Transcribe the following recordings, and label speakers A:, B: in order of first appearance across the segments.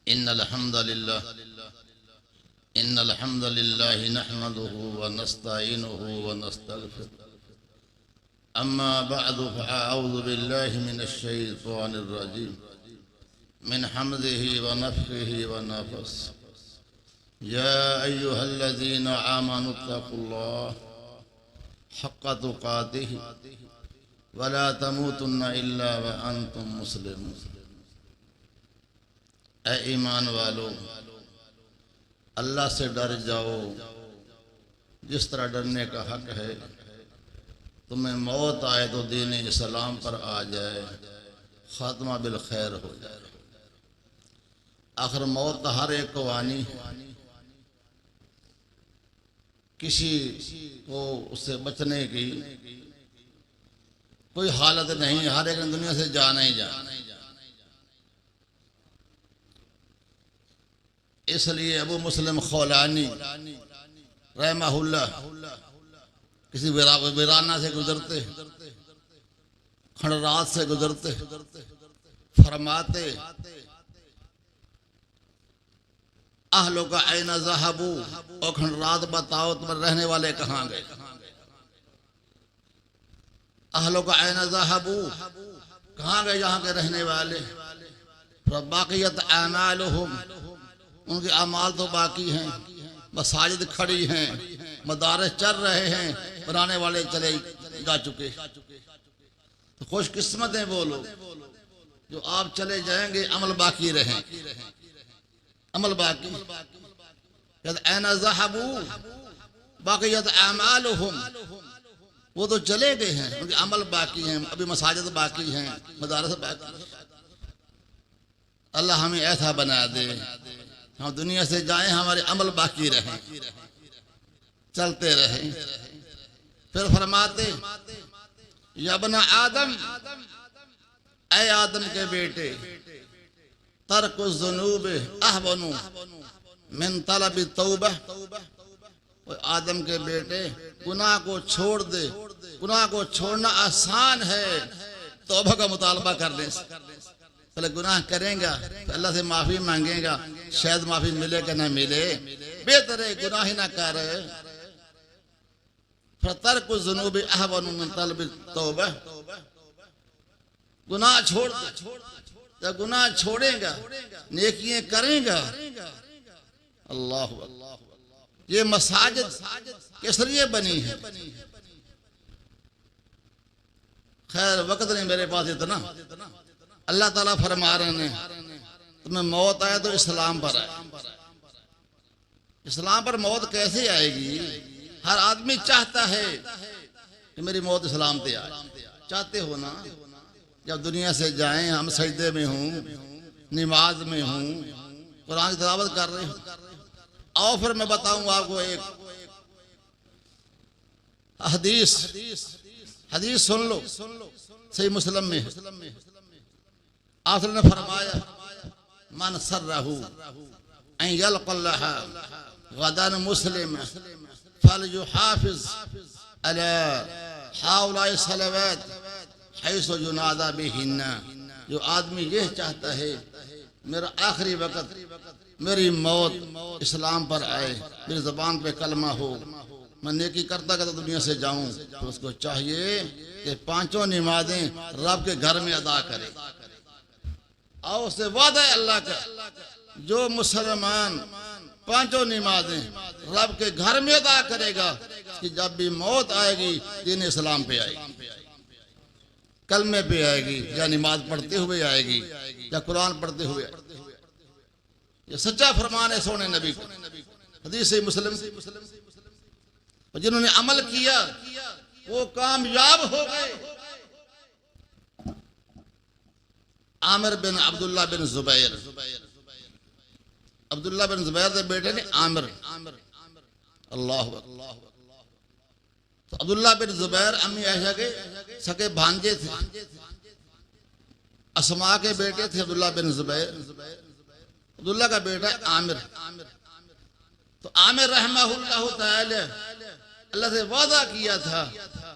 A: इन्नल हम्दलिल्लाह नहमदुहु व नस्तईनुहु व नस्तगफिरुह अम्मा बअदु फअऊज़ु बिल्लाहि मिनश शैतानिर रजीम मिन हम्दिही व नफ़्ख़िही व नफ़्सिही या अय्युहल्लज़ीना आमनुत्तक़ुल्लाह हक़्क़ तुक़ातिही व ला तमूतुन्ना इल्ला व अंतुम मुस्लिमून। ऐ ईमान वालों, अल्लाह से डर जाओ जिस तरह डरने का हक है। तुम्हें मौत आए तो दीन इस्लाम पर आ जाए, खात्मा बिल खैर हो जाए। आखिर मौत हर एक को आनी है, किसी को उससे बचने की कोई हालत नहीं। हर एक ने दुनिया से जाना ही जाना। इसलिए अबू मुस्लिम खौलानी रहमहुल्लाह किसी वीराना से गुजरते, खंडरात से गुजरते, फरमाते अहलो का ऐना ज़हबू, और खंडरात बताओ तुम रहने वाले कहाँ गए। अहलो का ऐना ज़हबू, कहाँ गए यहाँ के रहने वाले। बाक़ियत आमालुहुम, उनके अमाल तो बाकी हैं। मसाजिद खड़ी हैं, मदारस चल रहे हैं, बनाने वाले चले जा चुके। तो खुशकिस्मत हैं वो लोग जो आप चले जाएंगे, अमल बाकी रहे, अमल बाकी। ऐना ज़हबू बाक़ियत आमालुहुम, वो तो चले गए हैं, उनके अमल बाकी हैं, अभी मसाजिद बाकी हैं, मदारस बाकी। अल्लाह हमें ऐसा बना दे हम दुनिया से जाएं, हमारे अमल बाकी रहे, चलते रहे। फिर फरमाते या बना आदम, ऐ आदम के बेटे, तर्क ज़ुनूब अहवनु मिन तलब तौबा। आदम के बेटे, गुनाह को छोड़ दे। गुनाह को छोड़ना आसान है तौबा का मुतालबा करने से। पहले गुनाह करेगा तो अल्लाह से माफी मांगेगा, शायद माफी मिले कि ना मिले, बेहतर है गुनाह ही ना कर। तर्क ज़ुनूब अहवनु मिन तलब तौबा, गुनाह छोड़ दे। जब गुनाह छोड़ेगा, नेकियां करेगा, अल्लाह अल्लाह। ये मसाजिद किस लिए बनी है? खैर वक्त नहीं मेरे पास इतना। अल्लाह ताला फरमा रहे हैं तुम्हें मौत आए तो इस्लाम पर आए। इस्लाम पर मौत कैसे आएगी? हर आदमी चाहता है कि मेरी मौत इस्लाम पे आए। चाहते हो ना? जब दुनिया से जाएं, हम सजदे में हूँ, नमाज में हूँ, कुरान की तिलावत कर रहे हूँ। आओ फिर मैं बताऊं आपको एक हदीस। हदीस सुन लो, सही मुस्लिम में। आखिर ने फरमाया मन सर्रहु अन यल्क़ल्लाह गदन मुस्लिम फलयुहाफ़िज़ अला हाउलाए सलवात हैसु युनादा बिहिन्ना। जो आदमी यह चाहता है मेरा आखिरी वक़्त, मेरी मौत इस्लाम पर आए, मेरी ज़बान पे कलमा हो, मैं नेकी करता करता दुनिया से जाऊं, तो उसको चाहिए कि पांचों नमाजें रब के घर में अदा करे। और उससे वादा है अल्लाह का, जो मुसलमान पांचों नमाजें रब के घर में अदा करेगा कि जब भी मौत आएगी दीन इस्लाम पे आएगी, कलमे पे आएगी, या नमाज पढ़ते हुए आएगी, या कुरान पढ़ते हुए। ये सच्चा फरमान है सोने नबी को। हदीस मुस्लिम। जिन्होंने अमल किया वो कामयाब हो गए। आमिर बिन अब्दुल्ला बिन जुबैर, अब्दुल्ला बिन जुबैर के बेटे ने आमिर। अल्लाह अल्लाह। तो अब्दुल्ला बिन जुबैर अम्मी आयशा के सके भांजे थे। अस्मा के बेटे थे अब्दुल्ला बिन जुबैर। अब्दुल्ला का बेटा आमिर। तो आमिर रहमहुल्लाह ताला अल्लाह से वादा किया था,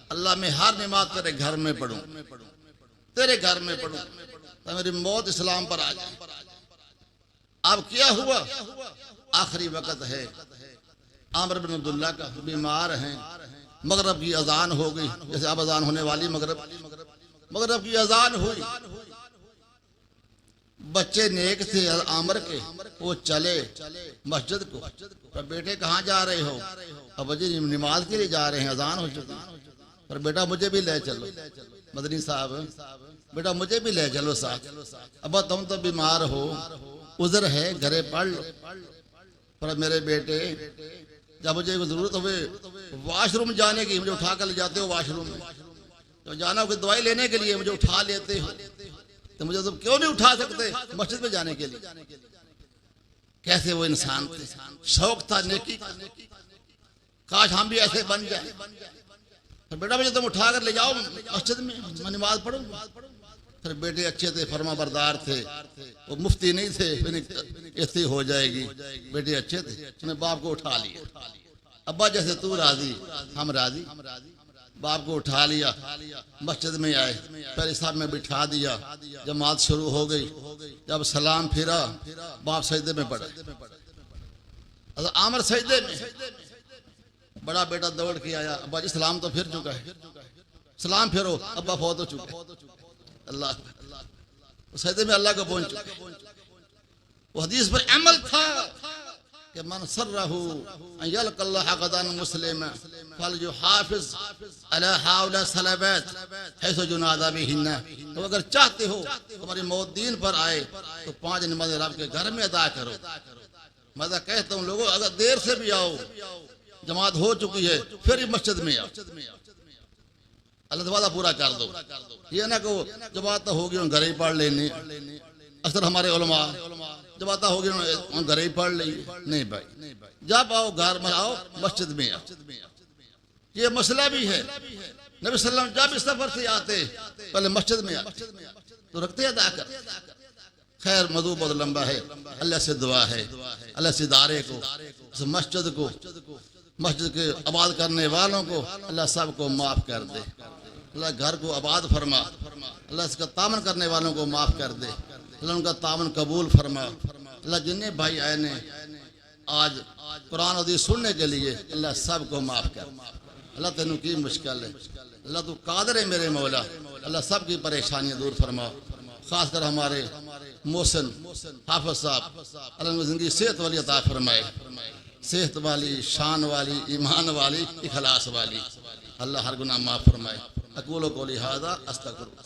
A: अल्लाह मैं हर नमाज तेरे घर में पढ़ूं, तेरे घर में पढ़ूं, तो मेरी मौत इस्लाम पर आ जाए। अब क्या हुआ, आखिरी वक्त है, आमिर बिन अब्दुल्ला का बीमार हैं, मगरब की अजान हो गई, जैसे अब अजान होने वाली, मगरब की अजान हुई। बच्चे नेक थे आमिर के, वो चले मस्जिद को। पर बेटे कहाँ जा रहे हो? अब जी नमाज के लिए जा रहे हैं, अजान हो चुकी। पर बेटा मुझे भी ले चलो, मदनी साहब बेटा मुझे भी ले चलो साथ। अब तुम तो बीमार हो, उधर है, घरे पढ़ लो। पर मेरे बेटे जब मुझे जरूरत हो वॉशरूम जाने की, मुझे उठा कर ले जाते हो वॉशरूम में, तो जाना हो दवाई लेने के लिए मुझे उठा लेते हो, तो मुझे तुम क्यों नहीं उठा सकते मस्जिद में जाने के लिए? कैसे वो इंसान थे, शौक था नेकी का, काश हम भी ऐसे बन जाए। फिर बेटा मुझे तुम उठा कर ले जाओ मस्जिद में, मैं नमाज पढ़ूं। फिर बेटे अच्छे थे, फरमा बरदार थे, वो मुफ्ती नहीं थे, ऐसी हो जाएगी। बेटे अच्छे थे, उन्हें बाप को उठा लिया। अब्बा जैसे तू राजी हम राजी। बाप को उठा लिया, मस्जिद में आए, पहले साहब में बिठा दिया, जमात शुरू हो गई। जब सलाम फिरा, बाप सजदे में पड़ा, आमिर सजदे में। बड़ा बेटा दौड़ के आया, अब्बा जी सलाम तो फिर चुका है, सलाम फिरो, अब्बा फौत हो चुका। अल्लाह सजदे में अल्लाह को पहुंच चुका। वो हदीस पर अमल था कि मन सर्रहु अन यल्क़ल्लाह गदन मुस्लिमा फलयुहाफ़िज़ अला हाउला सलावत हैसु जुनादा बिहिन्ना। तो अगर चाहते हो तुम्हारी मौत दीन पर आए तो 5 नमाज़ें रब के घर में अदा करो। मैं तो कहता हूँ लोगों, अगर देर से भी आओ, जमात हो चुकी है, फिर मस्जिद में आओ, अल्लाह वादा पूरा कर दो। ये ना कहो जमात तो होगी घर ही पढ़ लेनी। अक्सर हमारे उलमा जमात होगी घर ही पढ़ ली। नहीं भाई, जब आओ घर में आओ, मस्जिद में आओ। ये मसला भी है, नबी सल्लल्लाहु अलैहि वसल्लम जब इस सफर से आते पहले मस्जिद में आते तो रखते अदा कर। खैर मौजू बहुत लंबा है, अल्लाह से दुआ है, अल्लाह से इदारे को, मस्जिद को, मस्जिद के आबाद करने वालों को अल्लाह सबको माफ कर दे। अल्लाह घर को आबाद फरमा, अल्लाह इसका तामन करने वालों को माफ कर दे, अल्लाह उनका तामन कबूल फरमा। अल्लाह जिन्ने भाई आए ने आज कुरान हदीस सुनने के लिए, अल्लाह सबको माफ कर। अल्लाह तेनू की मुश्किल है, अल्लाह तू कादर है मेरे मौला। अल्लाह सब की परेशानियां दूर फरमा, खासकर हमारे मोहसिन हाफिज साहब, अल्लाह उनको जिंदगी सेहत वाली अता फरमाए, सेहत वाली, शान वाली, ईमान वाली, इखलास वाली। अल्लाह हर गुनाह माफ फरमाए। अक़ूलु क़ौली हाज़ा अस्तग़फ़िरुल्लाह।